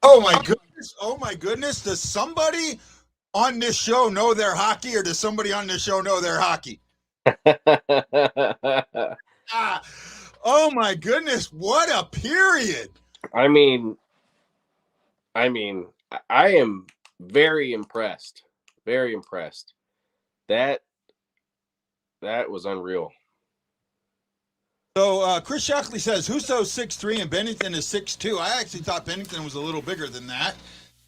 Oh my goodness! Oh my goodness! Does somebody on this show know their hockey, or does somebody on this show know their hockey? Ah, oh my goodness! What a period! I mean, I am very impressed. Very impressed. That was unreal. So Chris Shockley says Husso's 6'3" and Bennington is 6'2". I actually thought Bennington was a little bigger than that.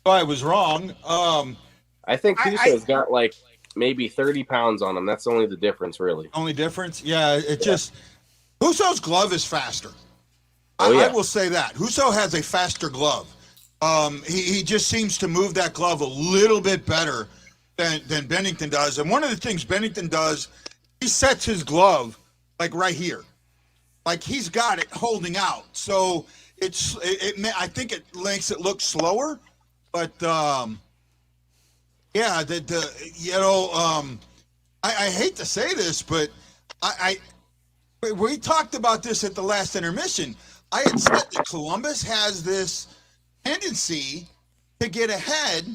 So I was wrong. I think Husso's got like maybe 30 pounds on him. That's only the difference, really. Only difference? Yeah, just Husso's glove is faster. Oh, I will say that. Husso has a faster glove. He just seems to move that glove a little bit better than Bennington does. And one of the things Bennington does, he sets his glove like right here. Like he's got it holding out. So I think it makes it look slower. But yeah, I hate to say this, but we talked about this at the last intermission. I had said that Columbus has this tendency to get ahead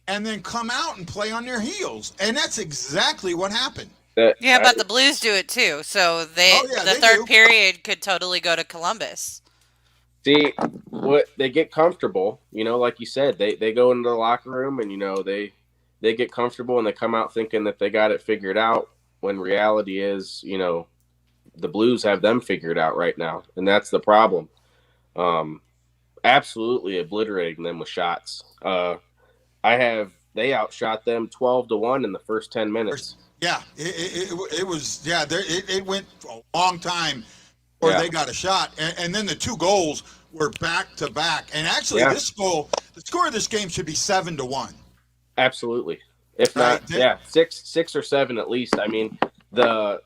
and then come out and play on their heels. And that's exactly what happened. But the Blues do it too. So the third period could totally go to Columbus. See, they get comfortable, like you said, they go into the locker room and, they get comfortable and they come out thinking that they got it figured out, when reality is, the Blues have them figured out right now. And that's the problem. Absolutely obliterating them with shots. They outshot them 12-1 in the first 10 minutes. Yeah, it was, it went a long time before they got a shot. And then the two goals were back to back. And actually, the score of this game should be 7-1. Absolutely. If not, six or seven at least. I mean, the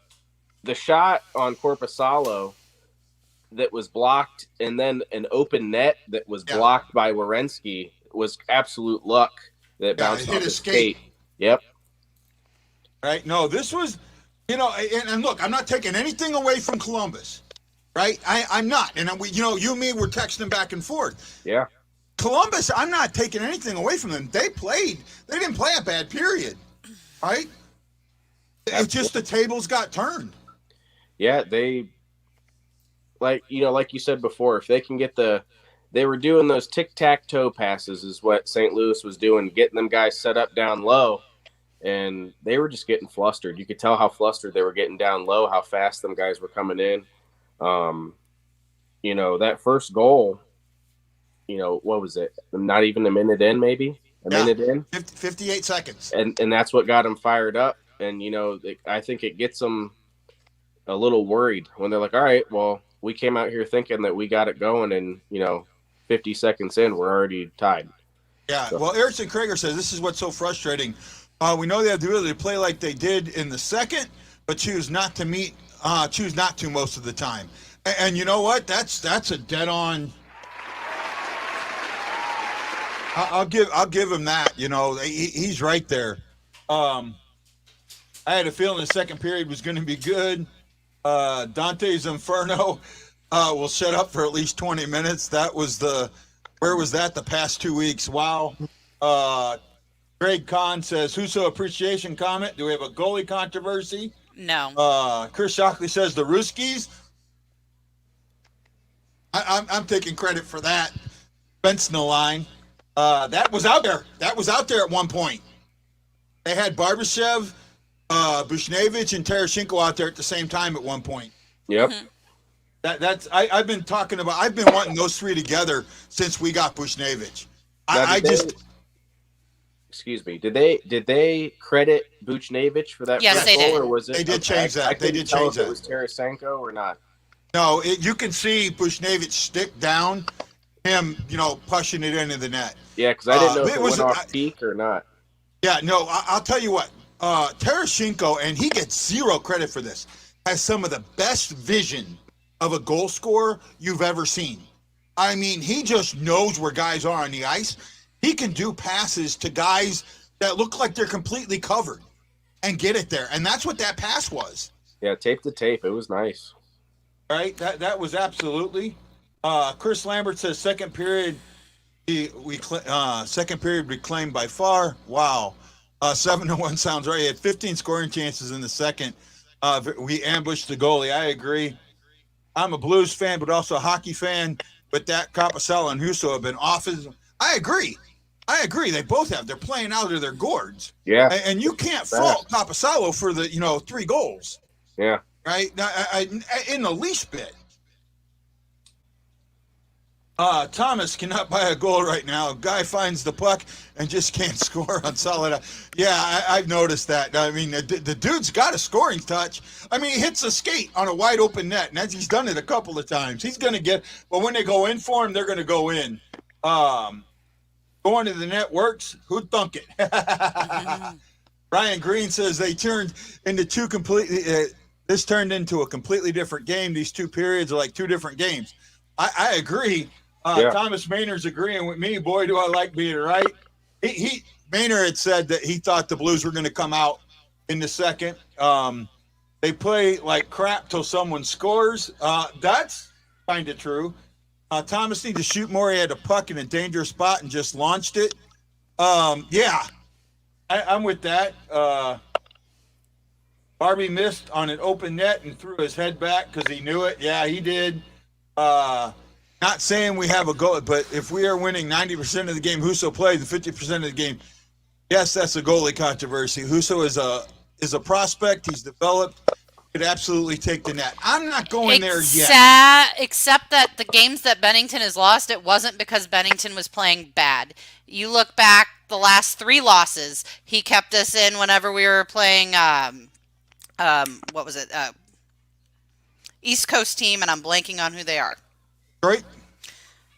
shot on Korpisalo that was blocked, and then an open net that was blocked by Werenski was absolute luck that bounced off his skate. Yep. Right? No, this was, and look, I'm not taking anything away from Columbus, right? I'm not. And you and me were texting back and forth. Yeah. Columbus, I'm not taking anything away from them. They didn't play a bad period, right? It's just the tables got turned. Yeah, they, like you said before, if they can get they were doing those tic-tac-toe passes is what St. Louis was doing, getting them guys set up down low. And they were just getting flustered. You could tell how flustered they were getting down low, how fast them guys were coming in. That first goal, what was it? Not even a minute in, maybe? Minute in? 58 seconds. And that's what got them fired up. And, I think it gets them a little worried when they're like, all right, well, we came out here thinking that we got it going, and, 50 seconds in, we're already tied. Yeah, so. Well, Erickson Krager says this is what's so frustrating. We know they have the ability to play like they did in the second, but choose not to most of the time. And you know what? That's a dead on. I'll give him that. He's right there. I had a feeling the second period was going to be good. Dante's Inferno will shut up for at least 20 minutes. Where was that the past 2 weeks? Wow. Greg Kahn says, Husso appreciation comment. Do we have a goalie controversy? No. Chris Shockley says the Ruskies. I'm taking credit for that. Benson line. That was out there. That was out there at one point. They had Barbashev, Bushnevich, and Tereshchenko out there at the same time at one point. Yep. Mm-hmm. I've been wanting those three together since we got Bushnevich. excuse me. Did they credit Buchnevich for that Yes, first they goal, did. or was it? They did change that. I They couldn't did tell change if it that. was Tarasenko or not. No, you can see Buchnevich stick down, him, pushing it into the net. Yeah, because I didn't know if it was went off peak or not. Yeah, no, I'll tell you what. Tarasenko, and he gets zero credit for this, has some of the best vision of a goal scorer you've ever seen. I mean, he just knows where guys are on the ice. He can do passes to guys that look like they're completely covered and get it there. And that's what that pass was. Yeah, tape to tape. It was nice. Right? That was absolutely. Chris Lambert says second period second period reclaimed by far. Wow. 7-1 sounds right. He had 15 scoring chances in the second. We ambushed the goalie. I agree. I'm a Blues fan, but also a hockey fan. But that Kapasalo and Husso have been off. I agree. They both have. They're playing out of their gourds. Yeah. And you can't fault Kapasalo for the 3 goals. Yeah. Right? In the least bit. Thomas cannot buy a goal right now. Guy finds the puck and just can't score on solid. Yeah, I've noticed that. I mean, the dude's got a scoring touch. I mean, he hits a skate on a wide open net, and he's done it a couple of times. He's going to get – but when they go in for him, they're going to go in. Going to the net works. Who'd thunk it? Ryan Green says they turned into two completely this turned into a completely different game. These 2 periods are like 2 different games. I agree. Thomas Maynard's agreeing with me. Boy, do I like being right. Maynard had said that he thought the Blues were going to come out in the second. They play like crap till someone scores. That's kind of true. Thomas needs to shoot more. He had a puck in a dangerous spot and just launched it. Yeah, I'm with that. Barbie missed on an open net and threw his head back because he knew it. Yeah, he did. Not saying we have a goal, but if we are winning 90% of the game, Husso played the 50% of the game. Yes, that's a goalie controversy. Husso is a prospect. He's developed. Could absolutely take the net. I'm not going there yet. Except that the games that Bennington has lost, it wasn't because Bennington was playing bad. You look back, the last 3 losses, he kept us in whenever we were playing, what was it? East Coast team, and I'm blanking on who they are. Detroit?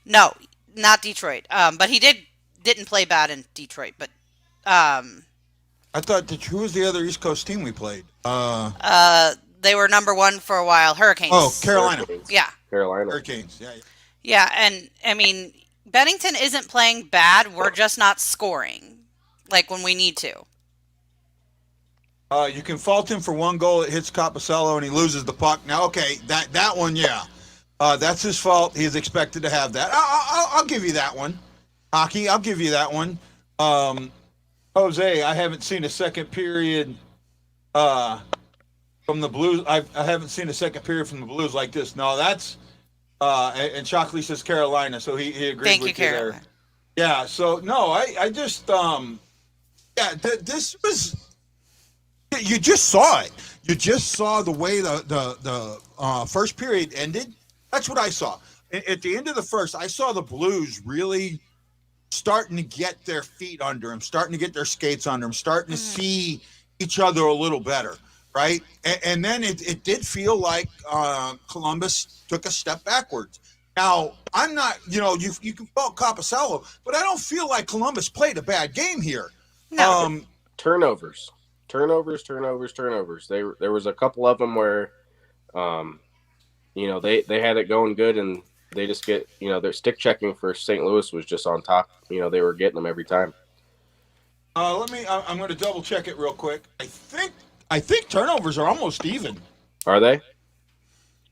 No, not Detroit. But he didn't play bad in Detroit. But I thought who was the other East Coast team we played? They were number 1 for a while. Hurricanes. Oh, Carolina. Hurricanes. Yeah. Carolina. Hurricanes. Yeah. Yeah, and I mean, Bennington isn't playing bad. We're just not scoring like when we need to. You can fault him for 1 goal. It hits Kapasalo and he loses the puck. Now, okay, that one, yeah. That's his fault. He's expected to have that. I'll give you that one. Hockey, I'll give you that one. Jose, I haven't seen a second period from the Blues. I haven't seen a second period from the Blues like this. No, that's and Shockley says Carolina, so he agreed Thank with you, you Carolina. there. Yeah, so no, I just this was. You just saw it. You just saw the way the first period ended. That's what I saw. At the end of the first, I saw the Blues really starting to get their feet under them, starting to get their skates under them, starting to see each other a little better, right? And then it did feel like Columbus took a step backwards. Now, I'm not, you can fault Kapasalo, but I don't feel like Columbus played a bad game here. No. Turnovers. There was a couple of them where, they had it going good and they just get, their stick checking for St. Louis was just on top. They were getting them every time. I'm going to double check it real quick. I think turnovers are almost even. Are they?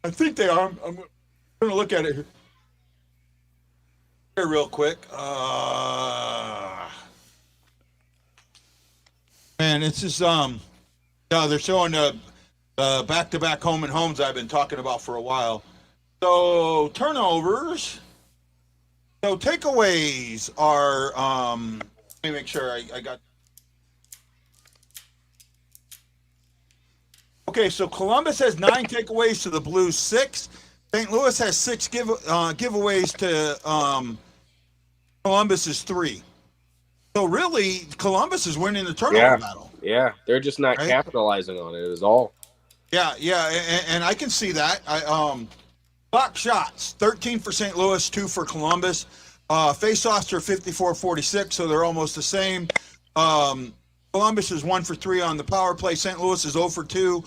I think they are. I'm going to look at it here real quick. Man, it's just they're showing back-to-back home and homes I've been talking about for a while. So turnovers. So takeaways are. Let me make sure I got. Okay, so Columbus has 9 takeaways to the Blues 6. St. Louis has 6 giveaways to Columbus is 3. So really, Columbus is winning the turnover battle. Yeah, they're just not capitalizing on it. It was all. Yeah, and I can see that. Block shots, 13 for St. Louis, 2 for Columbus. Face-offs are 54-46, so they're almost the same. Columbus is 1 for 3 on the power play. St. Louis is 0 for 2.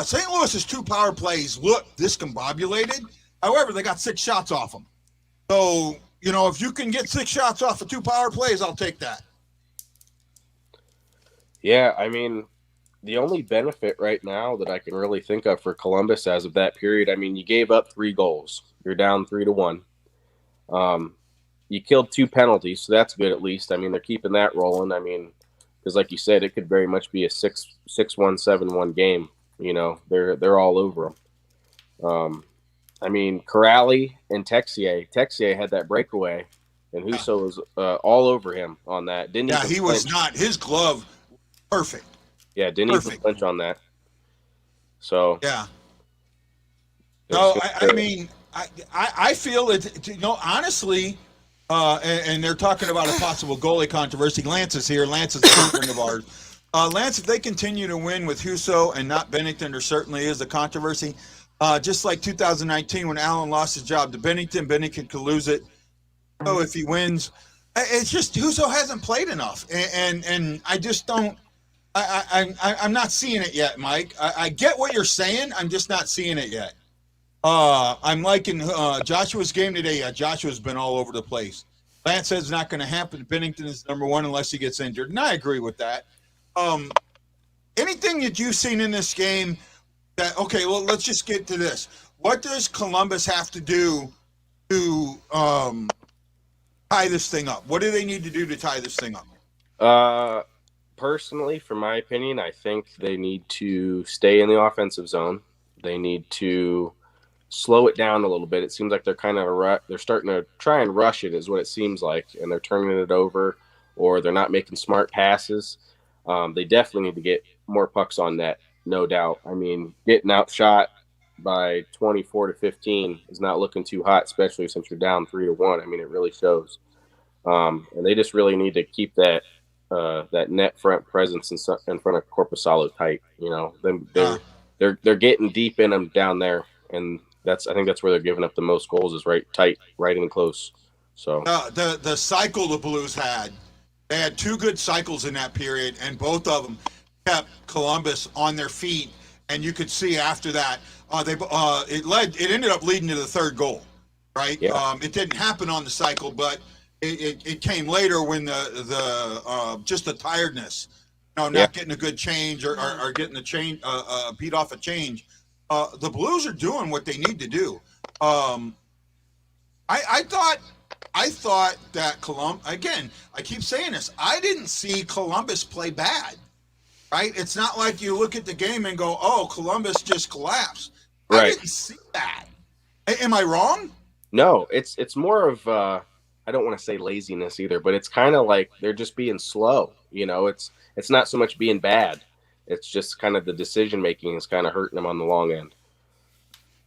St. Louis's 2 power plays look discombobulated. However, they got 6 shots off them. So, if you can get 6 shots off of 2 power plays, I'll take that. Yeah, I mean, the only benefit right now that I can really think of for Columbus as of that period, I mean, you gave up 3 goals. You're down 3-1. You killed 2 penalties, so that's good at least. I mean, they're keeping that rolling. I mean, because like you said, it could very much be a 6-1, 7-1 game. They're all over them. I mean, Corrali and Texier had that breakaway, and Husso was all over him on that. He was not. His glove, perfect. Yeah, didn't even flinch on that. So yeah. No, I mean, I feel it. Honestly, and they're talking about a possible goalie controversy. Lance is here. Lance is a friend of ours. Lance, if they continue to win with Husso and not Bennington, there certainly is a controversy. Just like 2019 when Allen lost his job to Bennington, Bennington could lose it. So if he wins, it's just Husso hasn't played enough, and I just don't. I'm not seeing it yet, Mike. I get what you're saying. I'm just not seeing it yet. I'm liking Joshua's game today. Yeah, Joshua's been all over the place. Lance says it's not going to happen. Bennington is number 1 unless he gets injured, and I agree with that. Anything that you've seen in this game that, okay, well, let's just get to this. What does Columbus have to do to tie this thing up? What do they need to do to tie this thing up? Personally, from my opinion, I think they need to stay in the offensive zone. They need to slow it down a little bit. It seems like they're they're starting to try and rush it, is what it seems like, and they're turning it over, or they're not making smart passes. They definitely need to get more pucks on net, no doubt. I mean, getting outshot by 24-15 is not looking too hot, especially since you're down 3-1. I mean, it really shows. And they just really need to keep that net front presence in front of Korpisalo tight. They're getting deep in them down there, and I think that's where they're giving up the most goals, is right tight, right in close. So the cycle the Blues had, they had 2 good cycles in that period, and both of them kept Columbus on their feet. And you could see after that, it ended up leading to the 3rd goal, right? Yeah. It didn't happen on the cycle, but it came later when just the tiredness, not getting a good change or getting the change beat off a change. The Blues are doing what they need to do. I thought that Columbus, again, I keep saying this, I didn't see Columbus play bad, right? It's not like you look at the game and go, oh, Columbus just collapsed. Right. I didn't see that. Am I wrong? No, it's more of, I don't want to say laziness either, but it's kind of like they're just being slow. It's not so much being bad. It's just kind of the decision-making is kind of hurting them on the long end.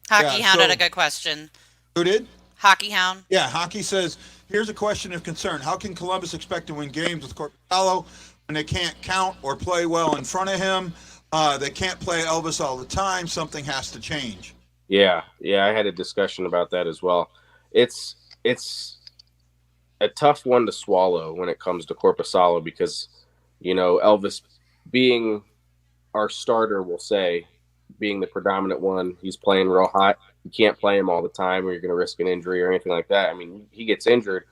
Hockey Hound had a good question. Who did? Hockey Hound. Yeah, Hockey says, here's a question of concern. How can Columbus expect to win games with Korpisalo when they can't count or play well in front of him? They can't play Elvis all the time. Something has to change. Yeah, I had a discussion about that as well. It's a tough one to swallow when it comes to Korpisalo because, Elvis being our starter, we'll say, being the predominant one, he's playing real hot. You can't play him all the time or you're going to risk an injury or anything like that. I mean, he gets injured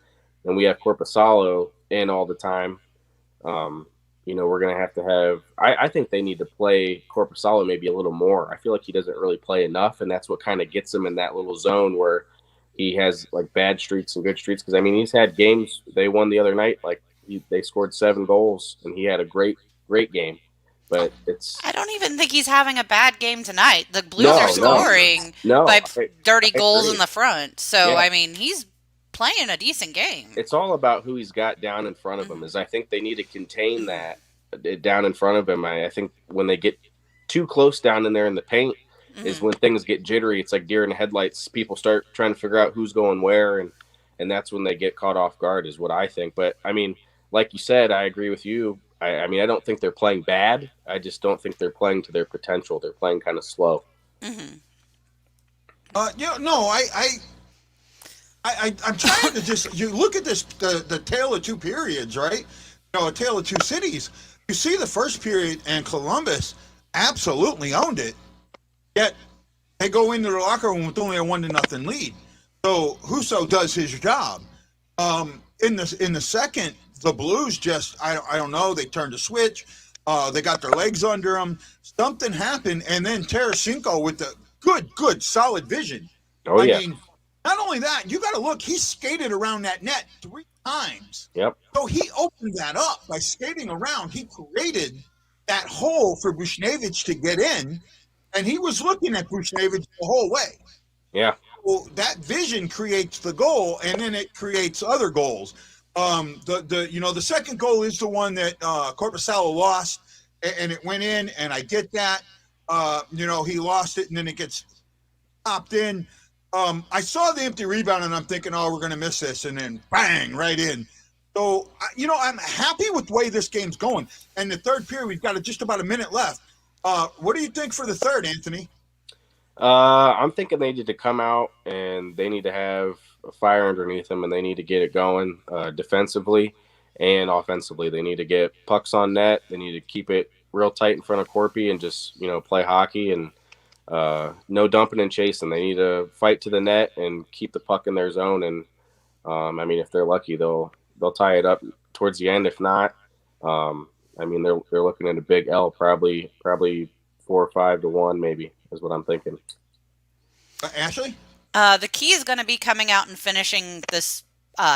and we have Korpisalo in all the time. We're going to have I think they need to play Korpisalo maybe a little more. I feel like he doesn't really play enough, and that's what kind of gets him in that little zone where he has like bad streaks and good streaks. Because, I mean, he's had games, they won the other night, like they scored 7 goals and he had a great game. But I don't even think he's having a bad game tonight. The Blues are scoring by dirty goals in the front. So, yeah. I mean, he's playing a decent game. It's all about who he's got down in front of him. I think they need to contain that down in front of him. I think when they get too close down in there in the paint is when things get jittery. It's like deer in the headlights. People start trying to figure out who's going where, and that's when they get caught off guard is what I think. But, I mean, like you said, I agree with you. I mean, I don't think they're playing bad. I just don't think they're playing to their potential. They're playing kind of slow. Mm-hmm. No, I'm trying to just, you look at this, the tale of two periods, right? A tale of two cities. You see the first period, and Columbus absolutely owned it. Yet they go into the locker room with only a 1-0 lead. So Husso does his job. In the second, the Blues just, I don't know, they turned a switch. They got their legs under them. Something happened, and then Tarasenko with the good, solid vision. Oh, I yeah. mean, not only that, you got to look, he skated around that net 3 times. Yep. So he opened that up by skating around. He created that hole for Buchnevich to get in, and he was looking at Buchnevich the whole way. Yeah. Well, that vision creates the goal, and then it creates other goals. The second goal is the one that Korpisalo lost, and it went in, and I get that. He lost it, and then it gets popped in. I saw the empty rebound, and I'm thinking, oh, we're going to miss this, and then bang, right in. So, I'm happy with the way this game's going. And the third period, we've got just about a minute left. What do you think for the third, Anthony? I'm thinking they need to come out, and they need to have a fire underneath them, and they need to get it going defensively and offensively. They need to get pucks on net. They need to keep it real tight in front of Corpy and just, play hockey and no dumping and chasing. They need to fight to the net and keep the puck in their zone. And if they're lucky, they'll tie it up towards the end. If not, they're looking at a big L, probably 4 or 5-1, maybe is what I'm thinking. Ashley? The key is going to be coming out and finishing this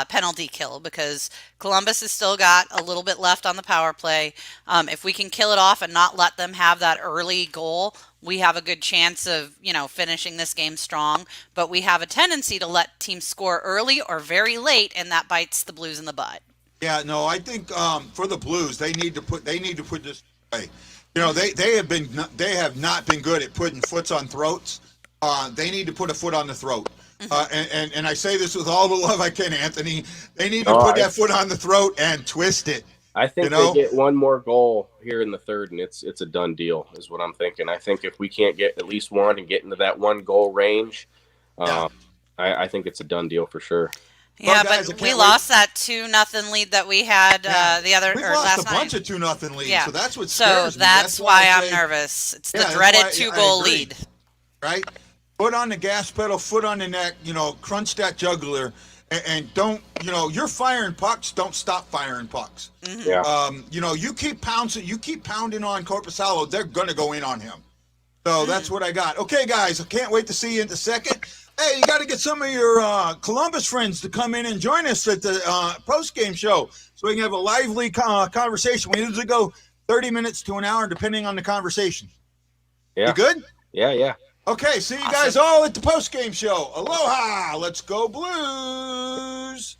penalty kill, because Columbus has still got a little bit left on the power play. If we can kill it off and not let them have that early goal, we have a good chance of, finishing this game strong. But we have a tendency to let teams score early or very late, and that bites the Blues in the butt. Yeah, no, I think for the Blues, they need to put this away. They have not been good at putting foots on throats. They need to put a foot on the throat. And I say this with all the love I can, Anthony. They need to put that foot on the throat and twist it. I think they get one more goal here in the third, and it's a done deal, is what I'm thinking. I think if we can't get at least one and get into that 1 goal range, I think it's a done deal for sure. Yeah, but we lost that 2-0 lead that we had last night. We lost a bunch of 2-0 leads, so that's what scares me. That's why I'm nervous. It's the dreaded 2-goal lead. Right? Foot on the gas pedal, foot on the neck, crunch that jugular, and don't, you're firing pucks, don't stop firing pucks. Mm-hmm. Yeah. You keep pounding on Korpisalo, they're going to go in on him. So that's what I got. Okay, guys, I can't wait to see you in the second. Hey, you got to get some of your Columbus friends to come in and join us at the post-game show so we can have a lively conversation. We usually go 30 minutes to an hour, depending on the conversation. Yeah. You good? Yeah. Okay, see you guys all at the post-game show. Aloha! Let's go Blues!